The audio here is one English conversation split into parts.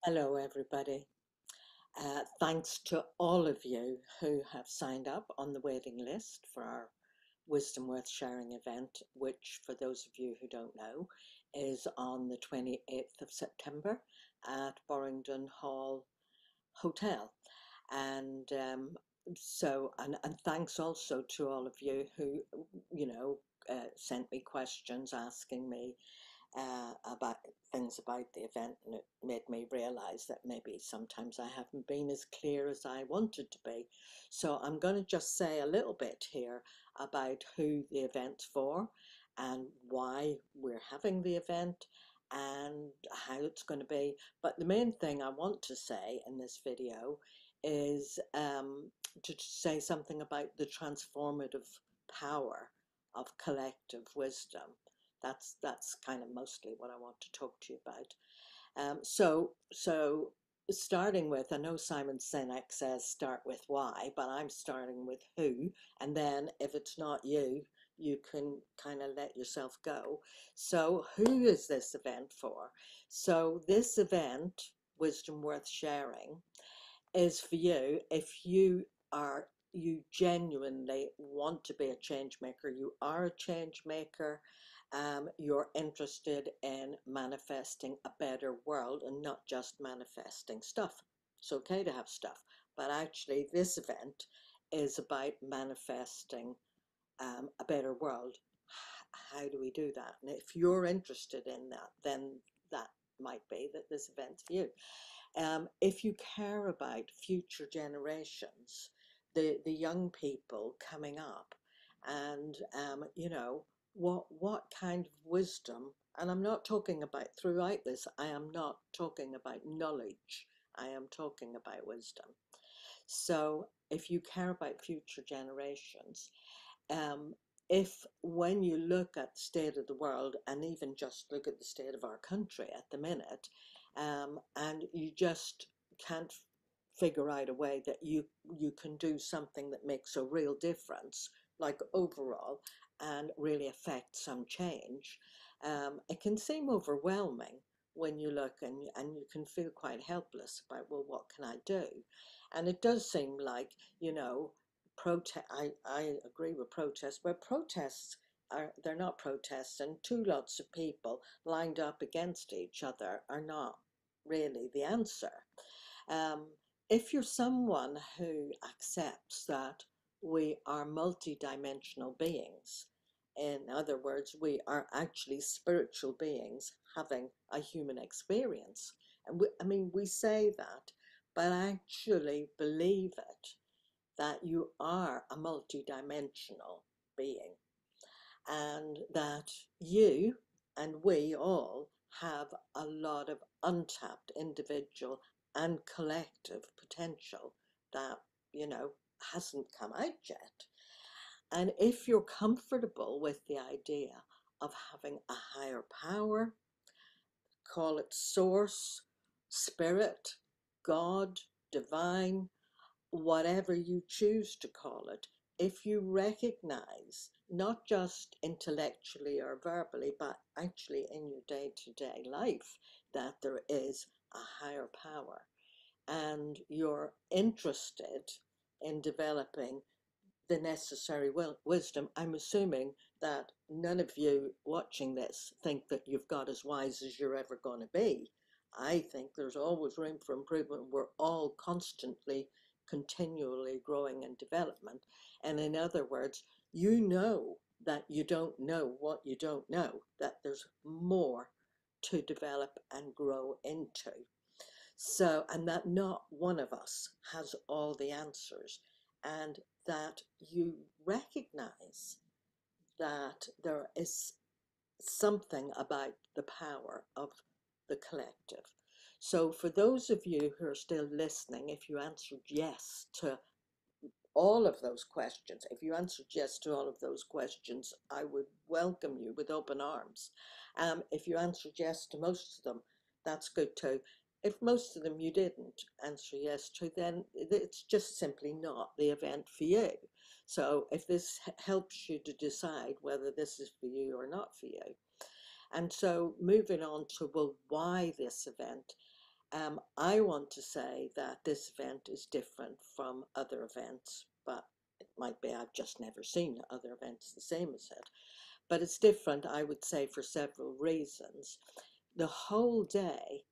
Hello, everybody. Thanks to all of you who have signed up on the waiting list for our Wisdom Worth Sharing event, which, for those of you who don't know, is on the 28th of September at Borringdon Hall Hotel. And and thanks also to all of you who, sent me questions asking me about things about the event, and it made me realize that maybe sometimes I haven't been as clear as I wanted to be. So I'm going to just say a little bit here about who the event's for and why we're having the event and how it's going to be. But the main thing I want to say in this video is to say something about the transformative power of collective wisdom. That's kind of mostly what I want to talk to you about. So starting with, I know Simon Sinek says start with why, but I'm starting with who, and then if it's not you, you can kind of let yourself go. So who is this event for? So this event, Wisdom Worth Sharing, is for you if you genuinely want to be a change maker. You are a change maker. You're interested in manifesting a better world and not just manifesting stuff. It's okay to have stuff, but actually this event is about manifesting a better world. How do we do that? And if you're interested in that, then that might be that this event's for you. If you care about future generations, the young people coming up, and what kind of wisdom, and I'm not talking about throughout this, I am not talking about knowledge, I am talking about wisdom. So if you care about future generations, um, if when you look at the state of the world and even just look at the state of our country at the minute, and you just can't figure out a way that you can do something that makes a real difference, like overall, and really affect some change, it can seem overwhelming when you look and you can feel quite helpless about, well, what can I do? And it does seem like, you know, I agree with protests, but protests they're not protests, and two lots of people lined up against each other are not really the answer. Um, if you're someone who accepts that we are multidimensional beings, in other words, we are actually spiritual beings having a human experience, and we say that, but I actually believe it, that you are a multidimensional being, and that you and we all have a lot of untapped individual and collective potential that, you know, hasn't come out yet. And if you're comfortable with the idea of having a higher power, call it source, spirit, God, divine, whatever you choose to call it, if you recognize, not just intellectually or verbally, but actually in your day to day life, that there is a higher power, and you're interested in developing the necessary wisdom. I'm assuming that none of you watching this think that you've got as wise as you're ever going to be. I think there's always room for improvement. We're all constantly, continually growing in development. And in other words, you know that you don't know what you don't know, that there's more to develop and grow into. So, and that not one of us has all the answers, and that you recognize that there is something about the power of the collective. So, for those of you who are still listening, if you answered yes to all of those questions, if you answered yes to all of those questions, I would welcome you with open arms. If you answered yes to most of them, that's good too. If most of them you didn't answer yes to, then it's just simply not the event for you. So if this helps you to decide whether this is for you or not for you. And so moving on to, well, why this event? I want to say that this event is different from other events, but it might be I've just never seen other events the same as it. But it's different, I would say, for several reasons. The whole day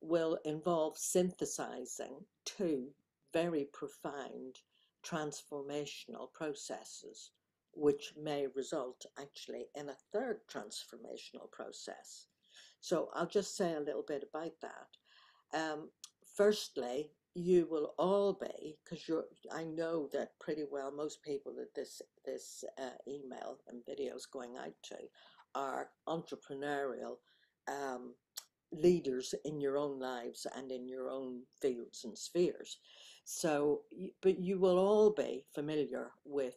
will involve synthesizing two very profound transformational processes, which may result actually in a third transformational process. So I'll just say a little bit about that. Um, Firstly, you will all be, because I know that pretty well most people that this email and videos going out to are entrepreneurial um, leaders in your own lives and in your own fields and spheres. So, but you will all be familiar with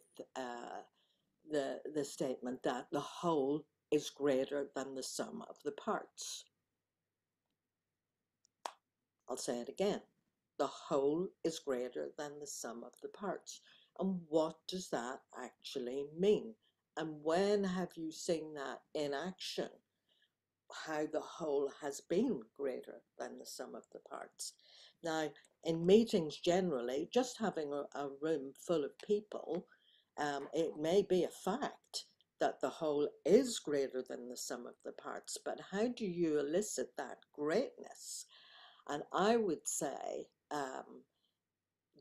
the statement that the whole is greater than the sum of the parts. I'll say it again. The whole is greater than the sum of the parts. And what does that actually mean? And when have you seen that in action? How the whole has been greater than the sum of the parts. Now, in meetings generally, just having a room full of people, it may be a fact that the whole is greater than the sum of the parts, but how do you elicit that greatness? And I would say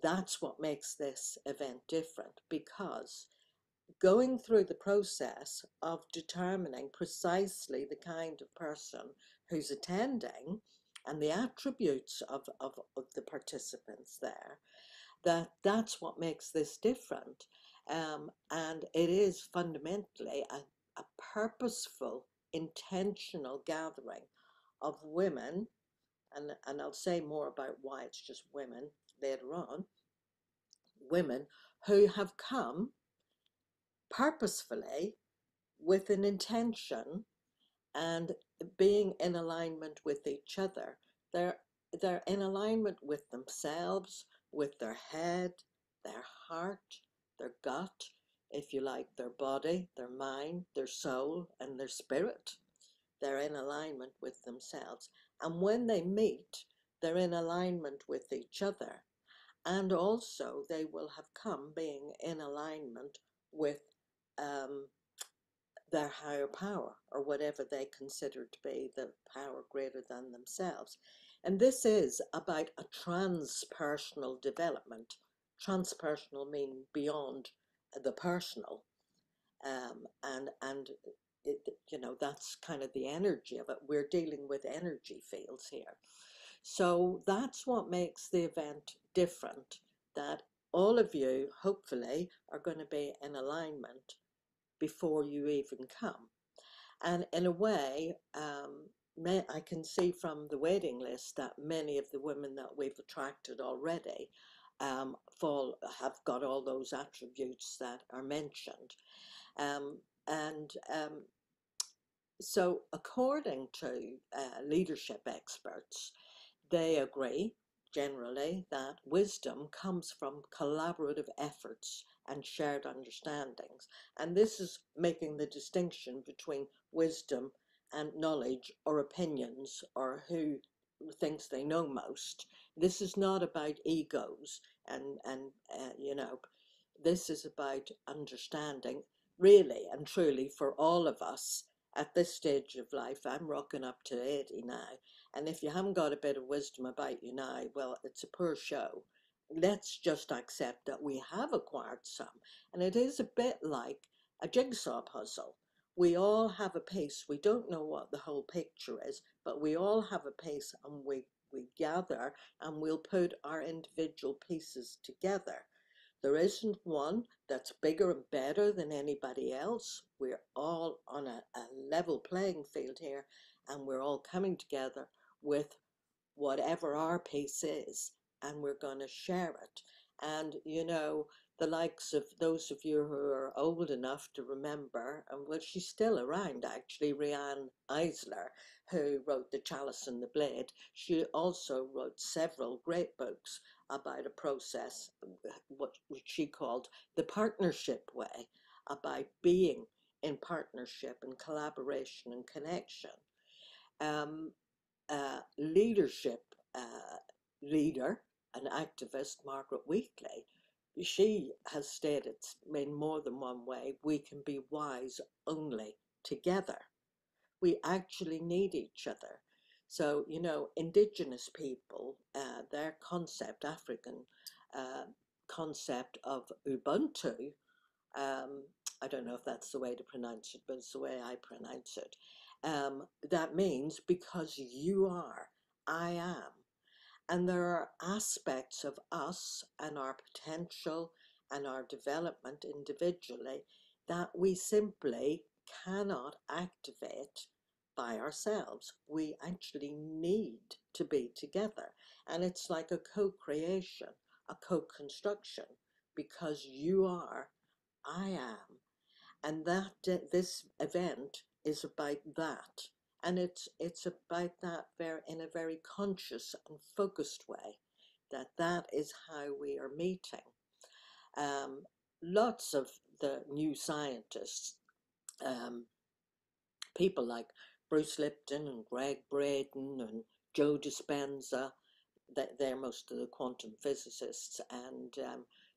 that's what makes this event different, because going through the process of determining precisely the kind of person who's attending and the attributes of the participants there, that's what makes this different. And it is fundamentally a purposeful, intentional gathering of women, and I'll say more about why it's just women later on, women who have come purposefully with an intention and being in alignment with each other. They're, they're in alignment with themselves, with their head, their heart, their gut, if you like, their body, their mind, their soul, and their spirit. They're in alignment with themselves. And when they meet, they're in alignment with each other. And also, they will have come being in alignment with um, their higher power, or whatever they consider to be the power greater than themselves. And this is about a transpersonal development. Transpersonal meaning beyond the personal. And it, that's kind of the energy of it. We're dealing with energy fields here. So that's what makes the event different, that all of you hopefully are going to be in alignment before you even come. And in a way, I can see from the waiting list that many of the women that we've attracted already have got all those attributes that are mentioned. Um, and So according to leadership experts, they agree generally that wisdom comes from collaborative efforts and shared understandings. And this is making the distinction between wisdom and knowledge or opinions, or who thinks they know most. This is not about egos and this is about understanding, really and truly, for all of us at this stage of life. I'm rocking up to 80 now. And if you haven't got a bit of wisdom about you now, well, it's a poor show. Let's just accept that we have acquired some. And it is a bit like a jigsaw puzzle. We all have a piece. We don't know what the whole picture is, but we all have a piece, and we gather and we'll put our individual pieces together. There isn't one that's bigger and better than anybody else. We're all on a level playing field here, and we're all coming together with whatever our piece is, and we're going to share it. And the likes of those of you who are old enough to remember, and well, she's still around actually, Rianne Eisler, who wrote The Chalice and the Blade. She also wrote several great books about a process, which she called the partnership way, about being in partnership and collaboration and connection. Leadership leader, an activist, Margaret Wheatley, she has stated in more than one way, we can be wise only together. We actually need each other. So, you know, indigenous people, their concept, African uh, concept of Ubuntu, um, I don't know if that's the way to pronounce it, but it's the way I pronounce it. That means because you are, I am. And there are aspects of us and our potential and our development individually that we simply cannot activate by ourselves. We actually need to be together. And it's like a co-creation, a co-construction, because you are, I am, and that this event is about that, and it's about that very in a very conscious and focused way, that that is how we are meeting. um, Lots of the new scientists, um, people like Bruce Lipton and Greg Braden and Joe Dispenza, that they're most of the quantum physicists, and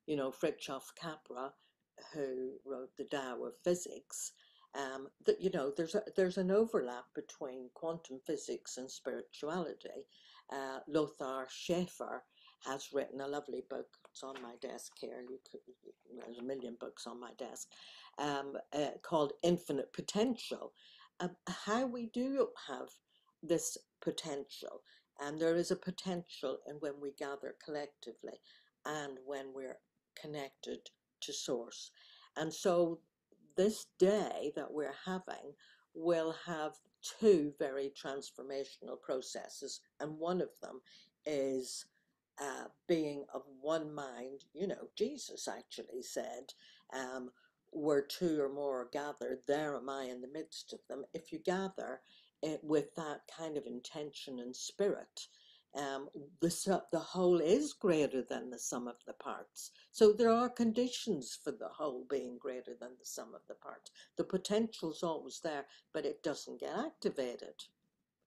you know, Fritjof Capra, who wrote the Tao of Physics. That, you know, there's an overlap between quantum physics and spirituality. Lothar Schaefer has written a lovely book. It's on my desk here. There's a million books on my desk, called Infinite Potential. How we do have this potential, and there is a potential in when we gather collectively and when we're connected to Source. And so this day that we're having will have two very transformational processes, and one of them is being of one mind. You know, Jesus actually said, where two or more are gathered, there am I in the midst of them. If you gather it with that kind of intention and spirit, um, the whole is greater than the sum of the parts. So there are conditions for the whole being greater than the sum of the parts. The potential's always there, but it doesn't get activated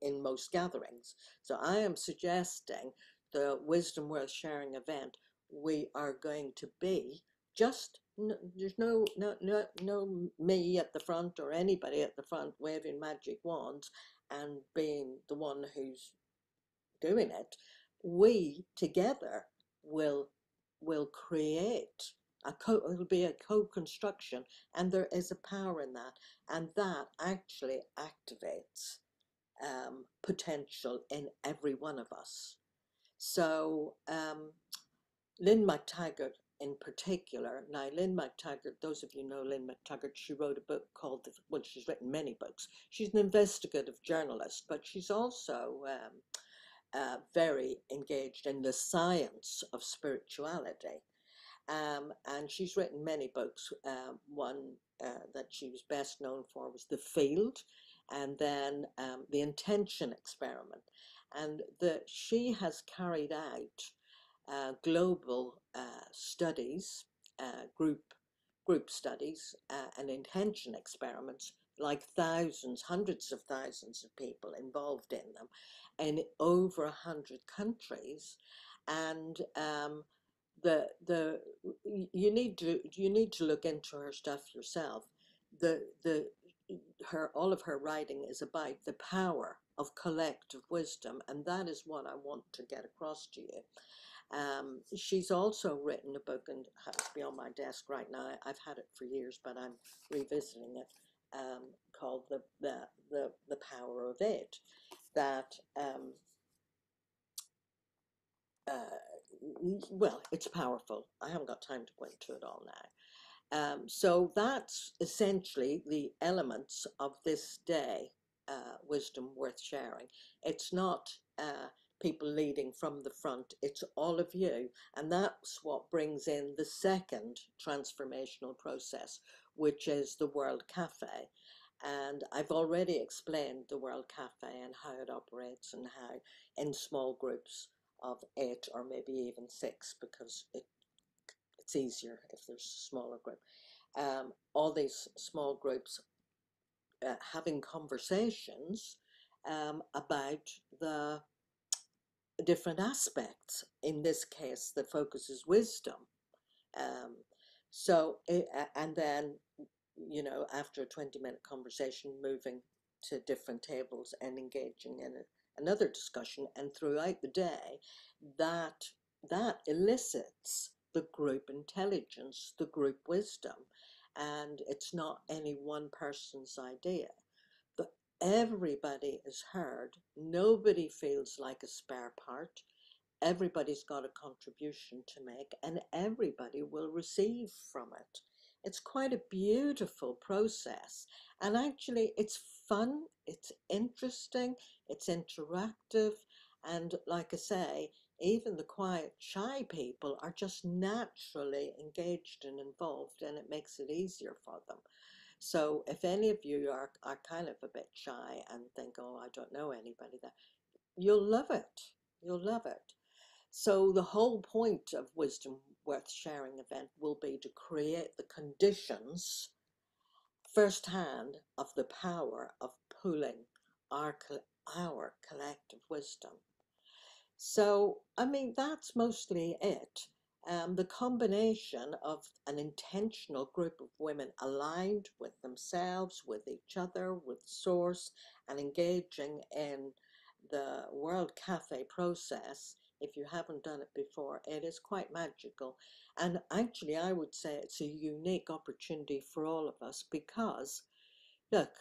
in most gatherings. So I am suggesting the Wisdom Worth Sharing event, we are going to be just, there's no me at the front or anybody at the front waving magic wands and being the one who's doing it. We together will create it'll be a co-construction, and there is a power in that, and that actually activates potential in every one of us. So Lynn McTaggart in particular, now Lynn McTaggart, those of you know Lynn McTaggart, she wrote a book called, well, she's written many books. She's an investigative journalist, but she's also very engaged in the science of spirituality. And she's written many books. One that she was best known for was The Field, and then The Intention Experiment. And she has carried out global studies, group studies, and intention experiments, like thousands, hundreds of thousands of people involved in them, in over 100 countries. And the you need to look into her stuff yourself. The her all of her writing is about the power of collective wisdom, and that is what I want to get across to you. She's also written a book, and has to be on my desk right now. I've had it for years, but I'm revisiting it, called the Power of It. That well, it's powerful. I haven't got time to go into it all now. So that's essentially the elements of this day, Wisdom Worth Sharing. It's not people leading from the front, it's all of you. And that's what brings in the second transformational process, which is the World Cafe. And I've already explained the World Cafe and how it operates, and how in small groups of 8 or maybe even 6, because it's easier if there's a smaller group. All these small groups having conversations about different aspects. In this case, the focus is wisdom. Um, and then, after a 20-minute conversation, moving to different tables and engaging in another discussion. And throughout the day, that that elicits the group intelligence, the group wisdom. And it's not any one person's idea. But everybody is heard. Nobody feels like a spare part. Everybody's got a contribution to make, and everybody will receive from it. It's quite a beautiful process, and actually it's fun, it's interesting, it's interactive, and like I say, even the quiet shy people are just naturally engaged and involved, and it makes it easier for them. So if any of you are kind of a bit shy and think, oh, I don't know anybody there, you'll love it. You'll love it. So the whole point of Wisdom Worth Sharing event will be to create the conditions firsthand of the power of pooling our, our collective wisdom. So, I mean, that's mostly it. The combination of an intentional group of women aligned with themselves, with each other, with Source, and engaging in the World Cafe process. If you haven't done it before, it is quite magical. And actually, I would say it's a unique opportunity for all of us because, look,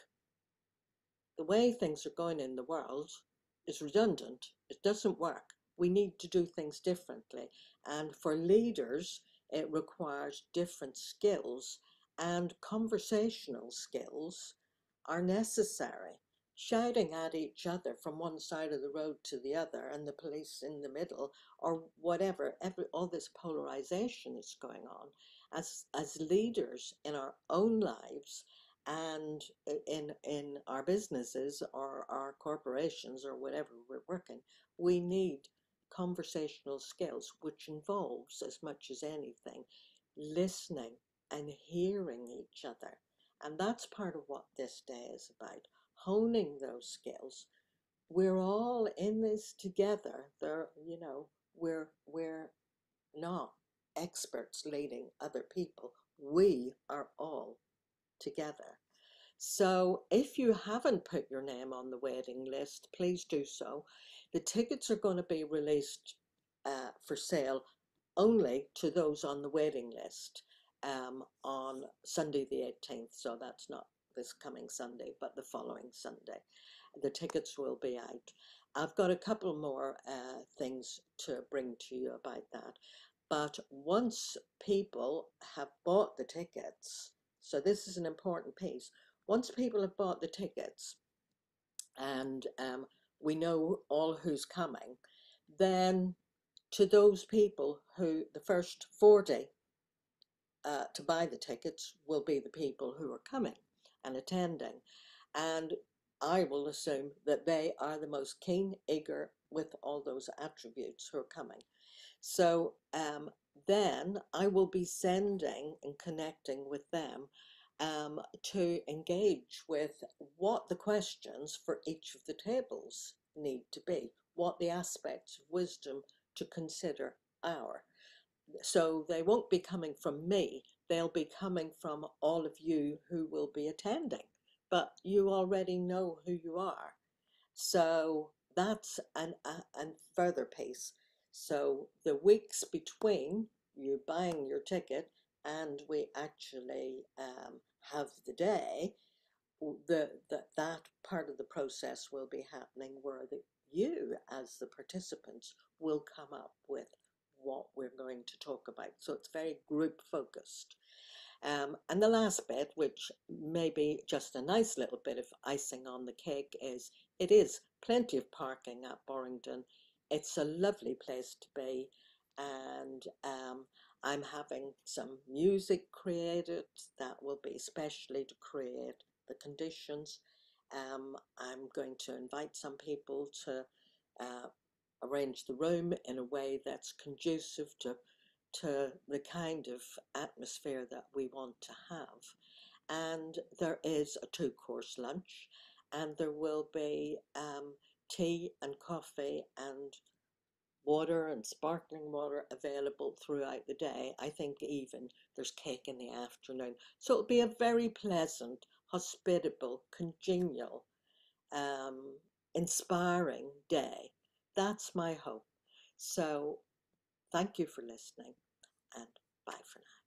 the way things are going in the world is redundant. It doesn't work. We need to do things differently. And for leaders, it requires different skills, and conversational skills are necessary. Shouting at each other from one side of the road to the other and the police in the middle, or whatever, all this polarization is going on. As leaders in our own lives, and in our businesses or our corporations or whatever we're working, we need conversational skills, which involves, as much as anything, listening and hearing each other. And that's part of what this day is about, honing those skills. We're all in this together. We're not experts leading other people. We are all together. So if you haven't put your name on the waiting list, please do so. The tickets are going to be released for sale only to those on the waiting list on Sunday the 18th. So that's not this coming Sunday, but the following Sunday. The tickets will be out. I've got a couple more things to bring to you about that. But once people have bought the tickets, so this is an important piece. Once people have bought the tickets and we know all who's coming, then to those people who, the first 40 to buy the tickets will be the people who are coming and attending. And I will assume that they are the most keen, eager, with all those attributes who are coming. So then I will be sending and connecting with them to engage with what the questions for each of the tables need to be, what the aspects of wisdom to consider are. So they won't be coming from me, they'll be coming from all of you who will be attending, but you already know who you are. So that's an further piece. So the weeks between you buying your ticket and we actually have the day, that part of the process will be happening where you as the participants will come up with what we're going to talk about. So it's very group focused. And the last bit, which may be just a nice little bit of icing on the cake, is it is plenty of parking at Borrington. It's a lovely place to be, and I'm having some music created that will be specially to create the conditions. I'm going to invite some people to arrange the room in a way that's conducive to the kind of atmosphere that we want to have. And there is a 2-course lunch, and there will be tea and coffee and water and sparkling water available throughout the day. I think even there's cake in the afternoon. So it'll be a very pleasant, hospitable, congenial, um, inspiring day. That's my hope. So thank you for listening, and bye for now.